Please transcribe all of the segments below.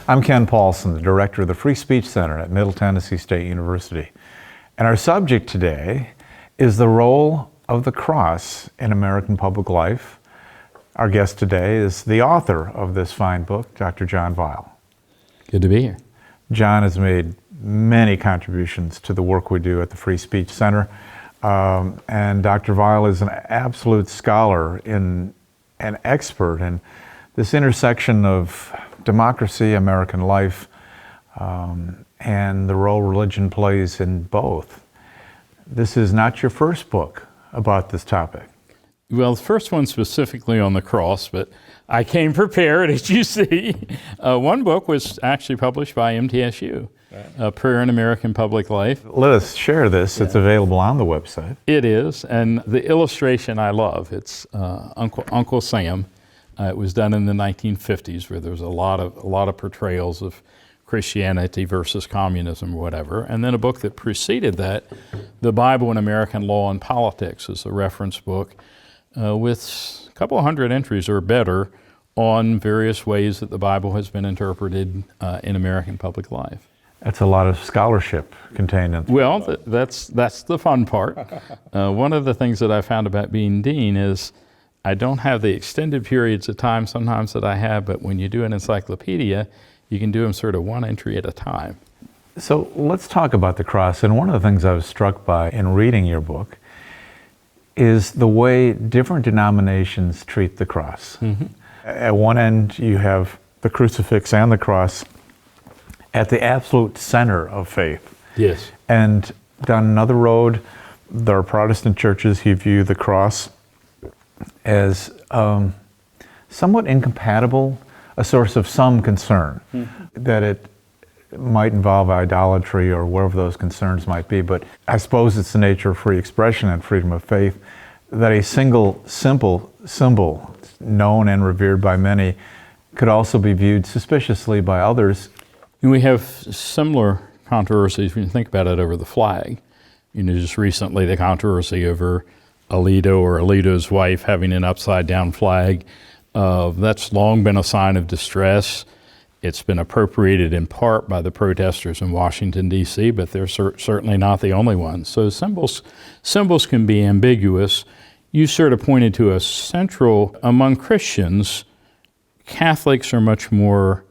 I'm Ken Paulson, the director of the Free Speech Center at Middle Tennessee State University. And our subject today is the role of the cross in American public life. Our guest today is the author of this fine book, Dr. John Weil. Good to be here. John has made many contributions to the work we do at the Free Speech Center. And Dr. Weil is an absolute scholar and expert in this intersection of democracy, American life, and the role religion plays in both. This is not your first book about this topic. Well, the first one specifically on the cross, but I came prepared, as you see. One book was actually published by MTSU, Prayer in American Public Life. Let us share this. Yeah. It's available on the website. It is, and the illustration I love. It's Uncle Sam. It was done in the 1950s, where there was a lot of portrayals of Christianity versus communism or whatever. And then a book that preceded that, The Bible in American Law and Politics, is a reference book with a couple hundred entries or better on various ways that the Bible has been interpreted in American public life. That's a lot of scholarship contained in. Well, that's the fun part. One of the things that I found about being dean is I don't have the extended periods of time sometimes that I have, but when you do an encyclopedia, you can do them sort of one entry at a time. So let's talk about the cross. And one of the things I was struck by in reading your book is the way different denominations treat the cross. Mm-hmm. At one end, you have the crucifix and the cross at the absolute center of faith. Yes. And down another road, there are Protestant churches who view the cross as somewhat incompatible, a source of some concern, that it might involve idolatry or wherever those concerns might be. But I suppose it's the nature of free expression and freedom of faith that a single simple symbol, known and revered by many, could also be viewed suspiciously by others. And we have similar controversies when you think about it over the flag. You know, just recently the controversy over Alito or Alito's wife having an upside-down flag. That's long been a sign of distress. It's been appropriated in part by the protesters in Washington, D.C., but they're certainly not the only ones. So symbols can be ambiguous. You sort of pointed to a central, among Christians, Catholics are much more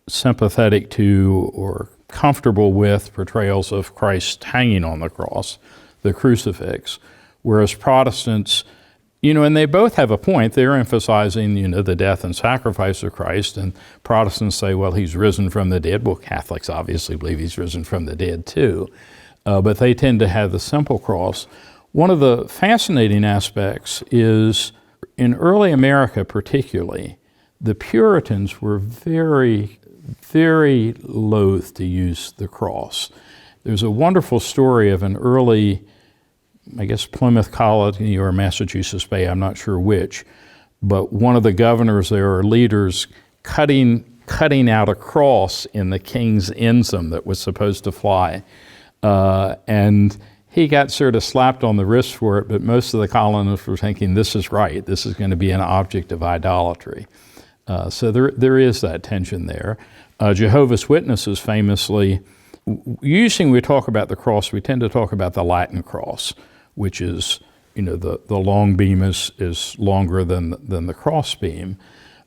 sympathetic to or comfortable with portrayals of Christ hanging on the cross, the crucifix, whereas Protestants, you know, and they both have a point. They're emphasizing, you know, the death and sacrifice of Christ, and Protestants say, well, he's risen from the dead. Well, Catholics obviously believe he's risen from the dead too, but they tend to have the simple cross. One of the fascinating aspects is, in early America particularly, the Puritans were very, very loath to use the cross. There's a wonderful story of an early, I guess, Plymouth colony or Massachusetts Bay, I'm not sure which, but one of the governors there or leaders cutting out a cross in the king's ensign that was supposed to fly. And he got sort of slapped on the wrist for it, but most of the colonists were thinking, this is right, this is going to be an object of idolatry. So there is that tension there. Jehovah's Witnesses famously, usually when we talk about the cross, we tend to talk about the Latin cross, which is, you know, the long beam is longer than the cross beam.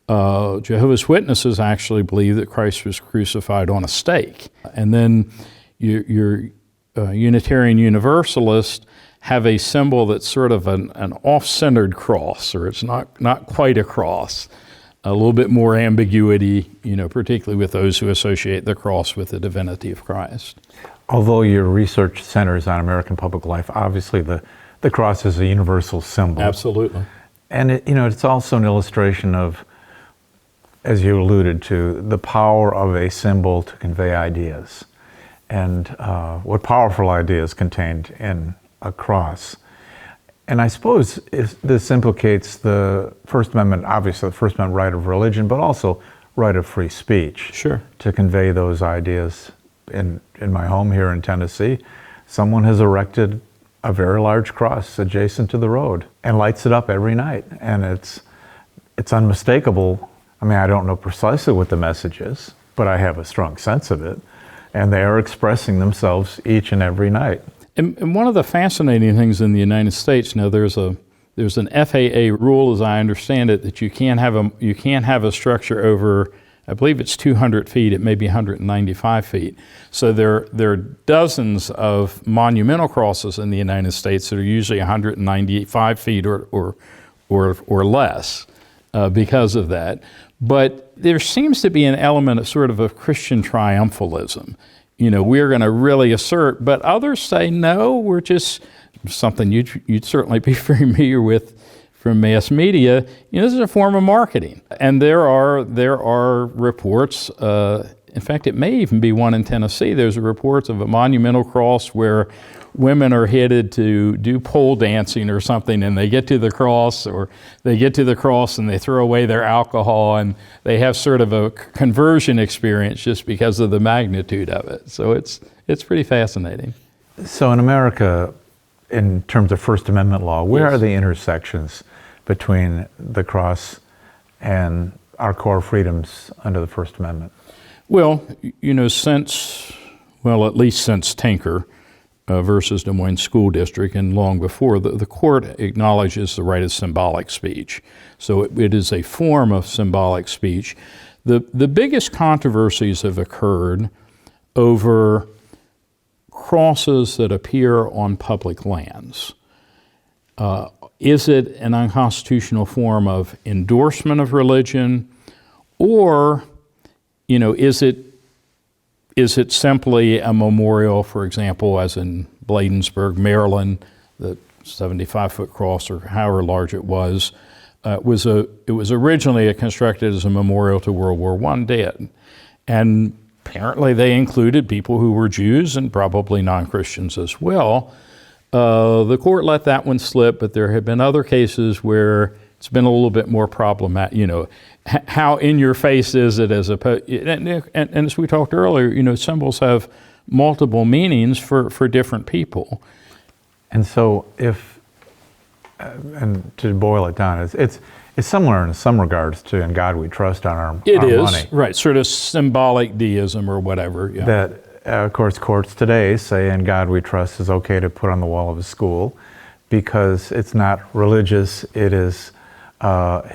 Jehovah's Witnesses actually believe that Christ was crucified on a stake. And then your Unitarian Universalists have a symbol that's sort of an off-centered cross, or it's not quite a cross. A little bit more ambiguity, you know, particularly with those who associate the cross with the divinity of Christ. Although your research centers on American public life, obviously the cross is a universal symbol. Absolutely. And it's also an illustration of, as you alluded to, the power of a symbol to convey ideas. And what powerful ideas contained in a cross. And I suppose this implicates the First Amendment, obviously the First Amendment right of religion, but also right of free speech. Sure. To convey those ideas. In my home here in Tennessee, someone has erected a very large cross adjacent to the road and lights it up every night. And it's unmistakable. I mean, I don't know precisely what the message is, but I have a strong sense of it. And they are expressing themselves each and every night. And one of the fascinating things in the United States, now there's an FAA rule, as I understand it, that you can't have a structure over, I believe it's 200 feet, it may be 195 feet. So there are dozens of monumental crosses in the United States that are usually 195 feet or less because of that. But there seems to be an element of sort of a Christian triumphalism. We're going to really assert, but others say, no, we're just something you'd certainly be familiar with from mass media. This is a form of marketing. And there are reports, in fact, it may even be one in Tennessee. There's reports of a monumental cross where women are headed to do pole dancing or something, and they get to the cross, and they throw away their alcohol, and they have sort of a conversion experience just because of the magnitude of it. So it's pretty fascinating. So in America, in terms of First Amendment law, where Yes. are the intersections between the cross and our core freedoms under the First Amendment? Well, at least since Tinker versus Des Moines School District, and long before, the court acknowledges the right of symbolic speech. So it is a form of symbolic speech. The biggest controversies have occurred over crosses that appear on public lands. Is it an unconstitutional form of endorsement of religion, or is it simply a memorial, for example, as in Bladensburg, Maryland, the 75-foot cross, or however large it was, it was originally constructed as a memorial to World War I dead. And apparently they included people who were Jews and probably non-Christians as well. The court let that one slip, but there have been other cases where it's been a little bit more problematic. How in your face is it as opposed, and as we talked earlier, symbols have multiple meanings for different people. And so and to boil it down, it's similar in some regards to "In God We Trust" on our money. Right, sort of symbolic deism or whatever. Yeah. That, of course, courts today say "In God We Trust" is okay to put on the wall of a school because it's not religious, it is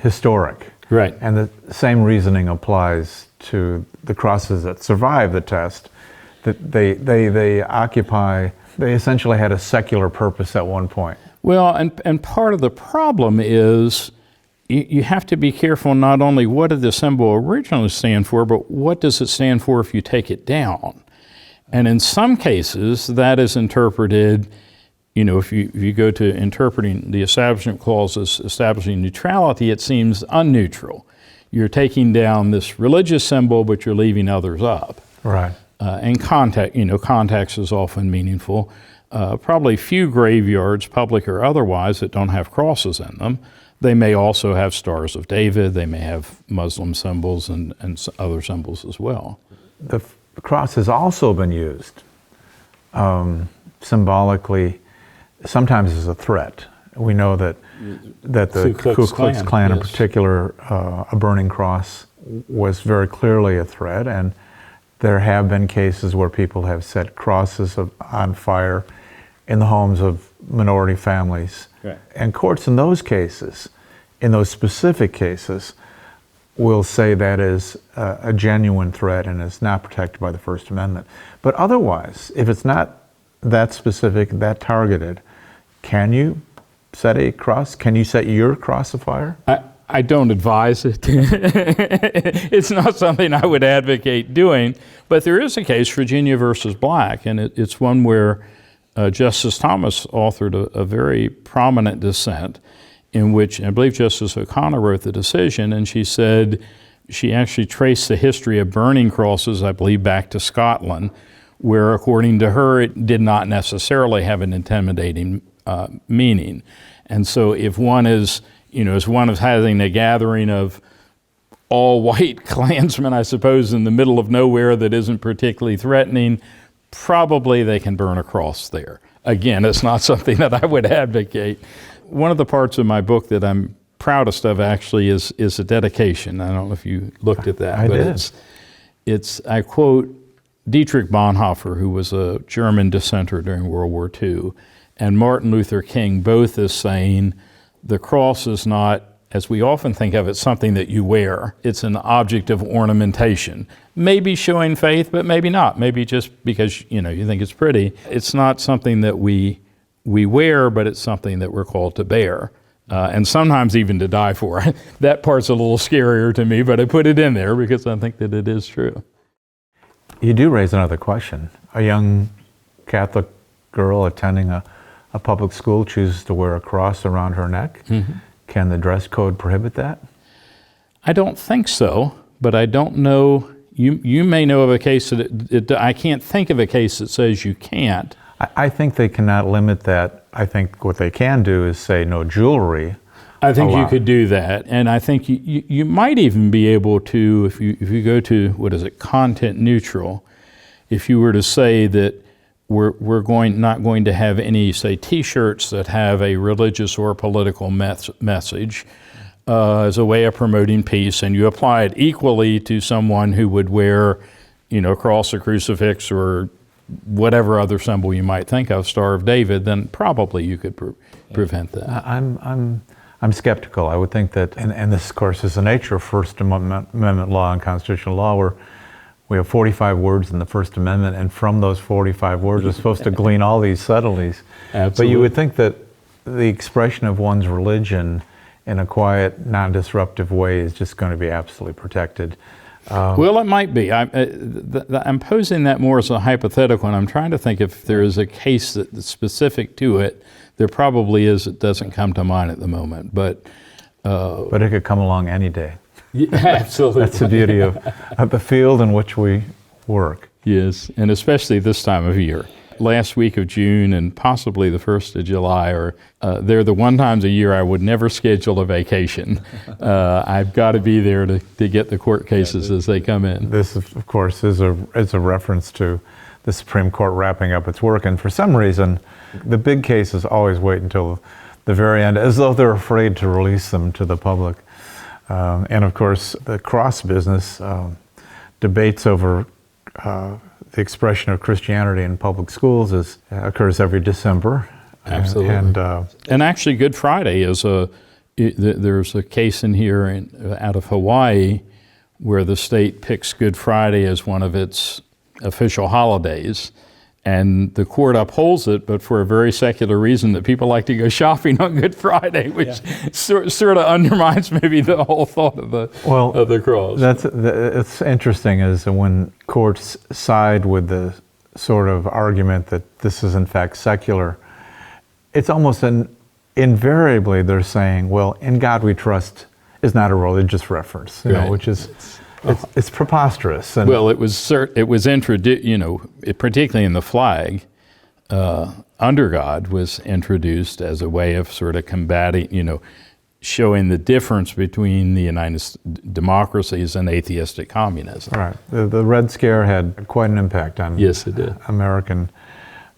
historic. Right. And the same reasoning applies to the crosses that survive the test. That they essentially had a secular purpose at one point. Well, and part of the problem is you have to be careful not only what did the symbol originally stand for, but what does it stand for if you take it down. And in some cases, that is interpreted, if you go to interpreting the Establishment Clause as establishing neutrality, it seems unneutral. You're taking down this religious symbol, but you're leaving others up. Right. And context is often meaningful. Probably few graveyards, public or otherwise, that don't have crosses in them. They may also have Stars of David. They may have Muslim symbols and other symbols as well. The cross has also been used symbolically, sometimes as a threat. We know that the Ku Klux Klan in particular, a burning cross, was very clearly a threat, and there have been cases where people have set crosses on fire in the homes of minority families. Right. And courts in those cases, in those specific cases, will say that is a genuine threat and is not protected by the First Amendment. But otherwise, if it's not that specific, that targeted, can you set a cross? Can you set your cross afire? I don't advise it. It's not something I would advocate doing, but there is a case, Virginia versus Black, and it's one where Justice Thomas authored a very prominent dissent in which, I believe Justice O'Connor wrote the decision, and she said she actually traced the history of burning crosses, I believe, back to Scotland, where according to her, it did not necessarily have an intimidating meaning. And so if one is, as one is having a gathering of all white Klansmen, I suppose, in the middle of nowhere that isn't particularly threatening, probably they can burn a cross there. Again, it's not something that I would advocate. One of the parts of my book that I'm proudest of actually is a dedication. I don't know if you looked at that. I but did. I quote Dietrich Bonhoeffer, who was a German dissenter during World War II, and Martin Luther King, both as saying the cross is not, as we often think of it, something that you wear. It's an object of ornamentation. Maybe showing faith, but maybe not. Maybe just because you think it's pretty. It's not something that we wear, but it's something that we're called to bear. And sometimes even to die for. That part's a little scarier to me, but I put it in there because I think that it is true. You do raise another question. A young Catholic girl attending a public school chooses to wear a cross around her neck. Mm-hmm. Can the dress code prohibit that? I don't think so, but I don't know. You may know of a case that I can't think of a case that says you can't. I think they cannot limit that. I think what they can do is say no jewelry. I think you could do that, and I think you might even be able to, if you go to content neutral, if you were to say that we're not going to have any, say, T-shirts that have a religious or political message as a way of promoting peace, and you apply it equally to someone who would wear, a cross or crucifix or whatever other symbol you might think of, Star of David, then probably you could prevent that. I'm skeptical. I would think that, and this, of course, is the nature of First Amendment law and constitutional law, where we have 45 words in the First Amendment, and from those 45 words, we're supposed to glean all these subtleties. Absolutely. But you would think that the expression of one's religion in a quiet, non-disruptive way is just going to be absolutely protected. Well, it might be. I'm posing that more as a hypothetical, and I'm trying to think if there is a case that's specific to it. There probably is. It doesn't come to mind at the moment, but it could come along any day. Yeah, absolutely. That's the beauty of the field in which we work. Yes, and especially this time of year. Last week of June and possibly the 1st of July they're the one times a year I would never schedule a vacation. I've got to be there to get the court cases as they come in. This, of course, is a reference to the Supreme Court wrapping up its work, and for some reason, the big cases always wait until the very end, as though they're afraid to release them to the public. And of course, the cross business, debates over the expression of Christianity in public schools occurs every December. Absolutely. And actually, Good Friday is there's a case in here out of Hawaii where the state picks Good Friday as one of its official holidays. And the court upholds it, but for a very secular reason that people like to go shopping on Good Friday, which sort of undermines maybe the whole thought of the cross. It's interesting is when courts side with the sort of argument that this is in fact secular, it's almost invariably they're saying, well, in God we trust is not a religious reference, which is... It's preposterous. Well, it was introduced, particularly in the flag, under God was introduced as a way of sort of combating, showing the difference between the United democracies and atheistic communism. Right. The Red Scare had quite an impact on yes, it did. American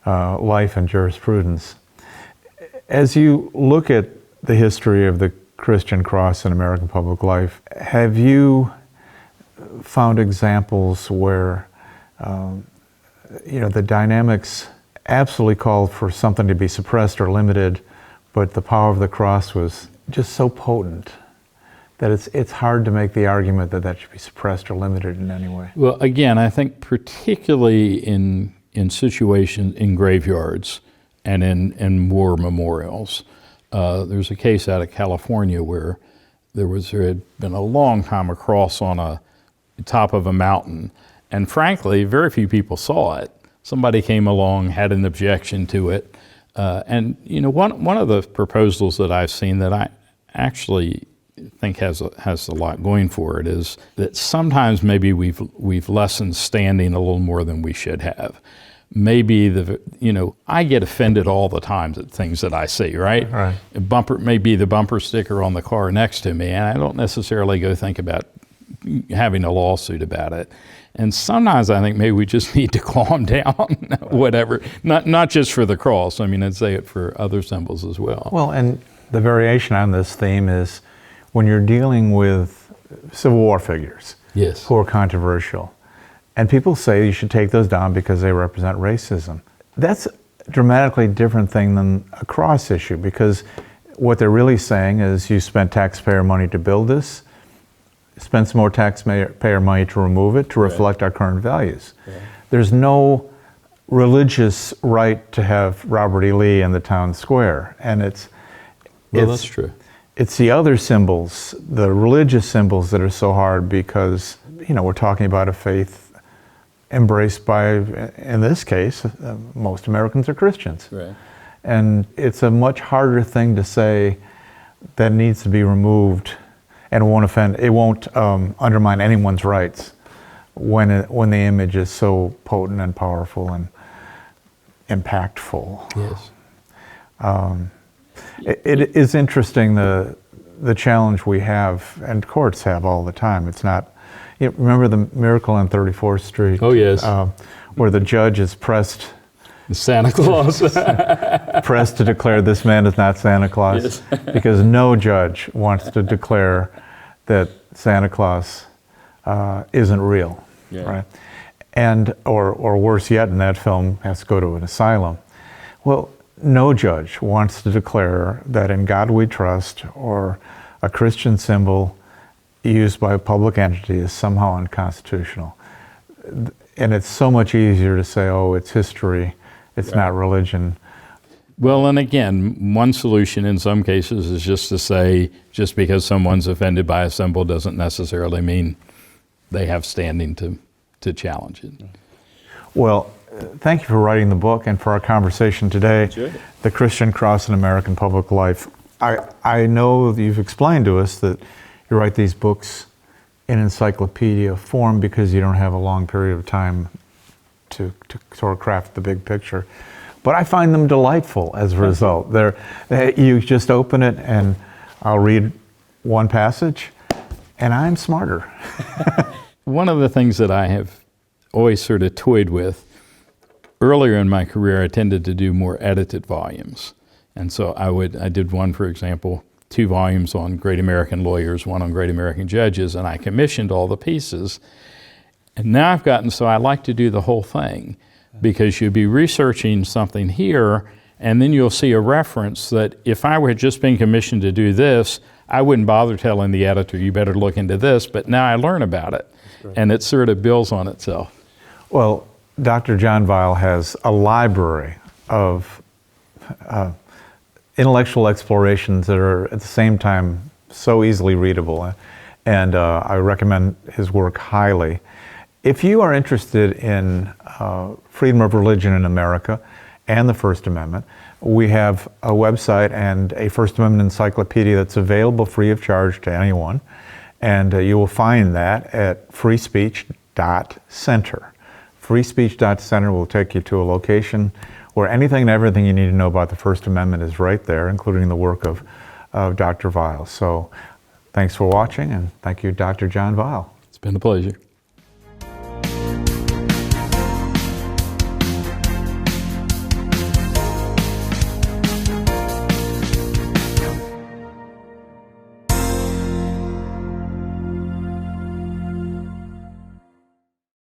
life and jurisprudence. As you look at the history of the Christian cross in American public life, have you found examples where the dynamics absolutely called for something to be suppressed or limited, but the power of the cross was just so potent that it's hard to make the argument that should be suppressed or limited in any way? Well, again, I think particularly in situations in graveyards and in war memorials, there's a case out of California where there had been a long time a cross on a top of a mountain, and frankly, very few people saw it. Somebody came along, had an objection to it, and one of the proposals that I've seen that I actually think has a lot going for it is that sometimes maybe we've lessened standing a little more than we should have. Maybe I get offended all the time at things that I see, right? Right. Maybe the bumper sticker on the car next to me, and I don't necessarily go think about having a lawsuit about it. And sometimes I think maybe we just need to calm down, whatever. Not just for the cross. I mean, I'd say it for other symbols as well. Well, and the variation on this theme is when you're dealing with Civil War figures yes. who are controversial, And people say you should take those down because they represent racism. That's a dramatically different thing than a cross issue, because what they're really saying is you spent taxpayer money to build this, spend some more taxpayer money to remove it to reflect our current values. There's no religious right to have Robert E. Lee in the town square, and That's true. It's the other symbols, the religious symbols, that are so hard, because we're talking about a faith embraced by, in this case, most Americans are Christians. Right. And it's a much harder thing to say that needs to be removed, and it won't undermine anyone's rights when the image is so potent and powerful and impactful. Yes. It is interesting, the challenge we have, and courts have all the time. It's not, remember the Miracle on 34th Street? Oh, yes. Where the judge is pressed Santa Claus. pressed to declare this man is not Santa Claus, Yes. because no judge wants to declare that Santa Claus isn't real, right? And or worse yet, in that film, has to go to an asylum. Well, no judge wants to declare that In God We Trust or a Christian symbol used by a public entity is somehow unconstitutional. And it's so much easier to say, oh, it's history, it's not religion. Well, and again, one solution in some cases is just to say, just because someone's offended by a symbol doesn't necessarily mean they have standing to challenge it. Well, thank you for writing the book and for our conversation today. Sure. The Christian Cross in American Public Life. I know that you've explained to us that you write these books in encyclopedia form because you don't have a long period of time to sort of craft the big picture. But I find them delightful as a result. You just open it and I'll read one passage and I'm smarter. One of the things that I have always sort of toyed with, earlier in my career, I tended to do more edited volumes. And so I did one, for example, 2 volumes on great American lawyers, 1 on great American judges, and I commissioned all the pieces. And now I've gotten so I like to do the whole thing, because you'll be researching something here, and then you'll see a reference that if I were just being commissioned to do this, I wouldn't bother telling the editor, you better look into this, but now I learn about it. And it sort of builds on itself. Well, Dr. John Weil has a library of intellectual explorations that are at the same time so easily readable, and I recommend his work highly. If you are interested in freedom of religion in America and the First Amendment, we have a website and a First Amendment Encyclopedia that's available free of charge to anyone, and you will find that at freespeech.center. Freespeech.center will take you to a location where anything and everything you need to know about the First Amendment is right there, including the work of Dr. Weil. So thanks for watching, and thank you, Dr. John Weil. It's been a pleasure.